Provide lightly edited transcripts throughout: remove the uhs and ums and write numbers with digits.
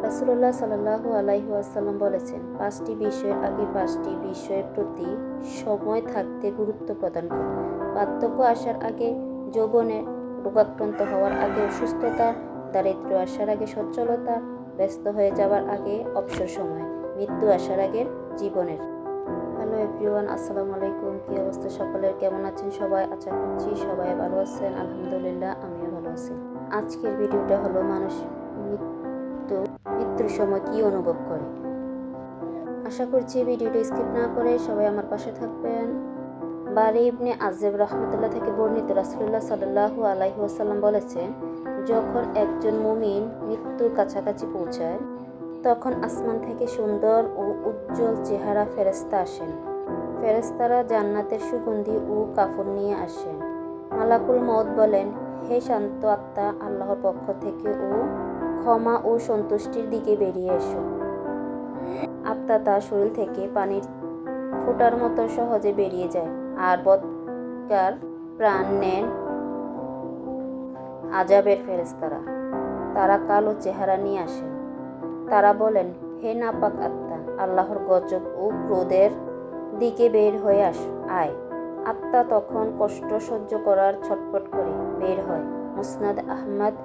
রাসূলুল্লাহ সাল্লাল্লাহু আলাইহি ওয়াসাল্লাম বলেছেন, 5টি বিষয়ের আগে 5টি বিষয়ের প্রতি সময় থাকতে গুরুত্ব প্রদান করো। বার্ধক্য আসার আগে যৌবনের, রোগাক্রান্ত হওয়ার আগে অসুস্থতা, দারিদ্র্য আসার আগে সচ্ছলতা, ব্যস্ত হয়ে যাওয়ার আগে অবসর সময়, মৃত্যু আসার আগে জীবনের। হ্যালো এভরিওয়ান, আসসালামু আলাইকুম। কী অবস্থা সকলের? কেমন আছেন সবাই? আশা করছি সবাই ভালো আছেন। আলহামদুলিল্লাহ, আমিও ভালো আছি। আজকের ভিডিওটা হলো মানুষ মৃত্যুর সময় কী অনুভব করে। আশা করছি ভিডিওটা স্কিপ না করে সবাই আমার পাশে থাকবেন। বারি ইবনে আযিব রাহমাতুল্লাহ থেকে বর্ণিত, রাসূলুল্লাহ সাল্লাল্লাহু আলাইহি ওয়াসাল্লাম বলেছেন, যখন একজন মুমিন মৃত্যুর কাছাকাছি পৌঁছায় তখন আসমান থেকে সুন্দর ও উজ্জ্বল চেহারা ফেরেশতা আসেন। ফেরেশতারা জান্নাতের সুগন্ধি ও কাফন নিয়ে আসেন। মালাকুল মউত বলেন, হে শান্ত আত্মা, আল্লাহর পক্ষ থেকে ও ক্ষমা ও সন্তুষ্টির দিকে বেরিয়ে এসো। আত্মা তার শরীর থেকে পানির ফোঁটার মতো সহজে বেরিয়ে যায় আর বদকার প্রাণ নেন আযাবের ফেরেশতারা। তারা কালো চেহারা নিয়ে আসেন। তারা বলেন, হে নাপাক আত্মা, আল্লাহর গজব ও ক্রোধের দিকে বের হয়ে আয়। আত্মা তখন কষ্ট সহ্য করার ছটফট করে বের হয়। মুসনাদ আহমদ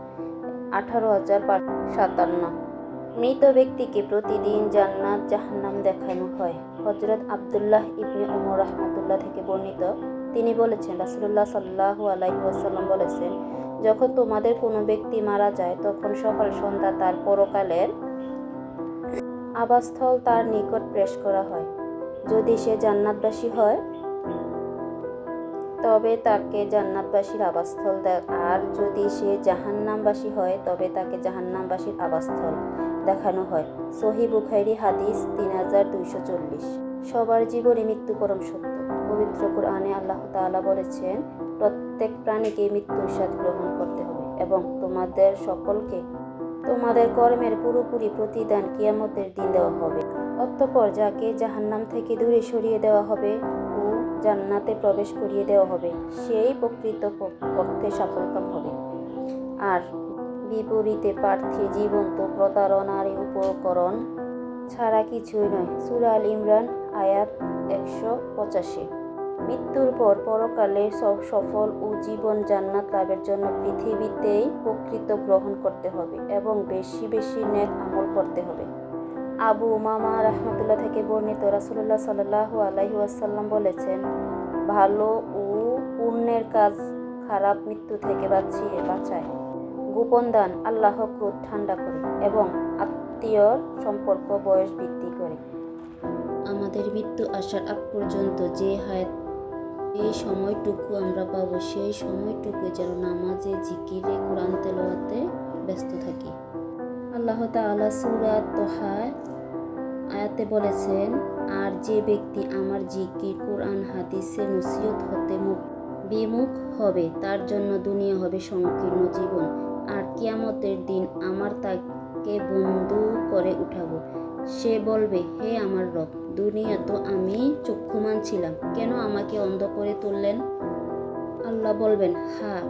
18,557। মৃত ব্যক্তিকে প্রতিদিন জান্নাত জাহান্নাম দেখানো হয়। হযরত আব্দুল্লাহ ইবনে উমর রাহমাতুল্লাহ থেকে বর্ণিত, তিনি বলেছেন, রাসূলুল্লাহ সাল্লাল্লাহু আলাইহি ওয়াসাল্লাম বলেছেন, যখন তোমাদের কোনো ব্যক্তি মারা যায় তখন সকাল সন্ধ্যা তার পরকালের আবাসস্থল তার নিকট পেশ করা হয়। যদি সে জান্নাতবাসী হয় তবে তাকে জান্নাতবাসীর আবাসস্থল আর যদি সে জাহান্নামবাসী হয় তবে তাকে জাহান্নামবাসীর আবাসস্থল দেখানো হয়। সহিহ বুখারী হাদিস 3240। সবার জীবনে মৃত্যু পরম সত্য। পবিত্র কুরআনে আল্লাহ তাআলা বলেছেন, প্রত্যেক প্রাণীকে মৃত্যুর স্বাদ গ্রহণ করতে হবে এবং তোমাদের সকলকে তোমাদের কর্মের পুরোপুরি প্রতিদান কিয়ামতের দিন দেওয়া হবে। অতঃপর যাকে জাহান্নাম থেকে দূরে সরিয়ে দেওয়া হবে ও জান্নাতে প্রবেশ করিয়ে দেওয়া হবে, সেই প্রকৃত অর্থে সফলকাম হবে। আর বিপরীতে প্রার্থী জীবন্ত প্রতারণার উপকরণ ছাড়া কিছুই নয়। সূরা আল ইমরান আয়াত 185। মৃত্যুর পর পরকালে সফল ও জীবন জান্নাত লাভের জন্য পৃথিবীতেই প্রকৃত গ্রহণ করতে হবে এবং বেশি বেশি নেক আমল করতে হবে। আবু উমামা রাহমাতুল্লাহ থেকে বর্ণিত, রাসূলুল্লাহ সাল্লাল্লাহু আলাইহি ওয়াসাল্লাম বলেছেন, ভালো ও পুণ্যের কাজ খারাপ মৃত্যু থেকে বাঁচায়। গোপন দান আল্লাহর ক্রোধ ঠান্ডা করে এবং আত্মীয়র সম্পর্ক বয়স বৃদ্ধি করে। আমাদের মৃত্যু আসার আগ পর্যন্ত যে হায়াত, এই সময়টুকু আমরা পাবো, সেই সময়টুকু যেন নামাজে, জিকিরে, কোরআন তেলাওয়াতে ব্যস্ত থাকি। আল্লাহ তাআলা সূরা তাহা আয়াতে বলেছেন, আর যে ব্যক্তি আমার জিকির, কোরআন, হাদিসের নসিহত হতে বিমুখ হবে তার জন্য দুনিয়া হবে সংকীর্ণ জীবন, আর কিয়ামতের দিন আমার তাকে বন্দী করে উঠাবো। সে বলবে, হে আমার রব, দুনিয়া তো আমি চক্ষুমান ছিলাম, কেন আমাকে অন্ধ করে তুললেন? আল্লাহ বলবেন, হ্যাঁ,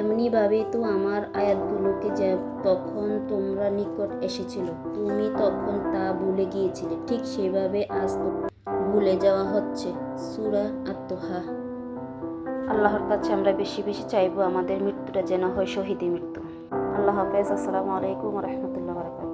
এমনিভাবেই তো আমার আয়াতগুলোকে তখন তোমরা নিকট এসেছিল, তুমি তখন তা ভুলে গিয়েছিলে, ঠিক সেভাবে আজ ভুলে যাওয়া হচ্ছে। সূরা আত-তাহা। আল্লাহর কাছে আমরা বেশি বেশি চাইবো আমাদের মৃত্যুটা যেন হয় শহীদি মৃত্যু। আল্লাহ হাফেজ। আসসালামু আলাইকুম ওয়া রাহমাতুল্লাহি ওয়া বারাকাতুহু।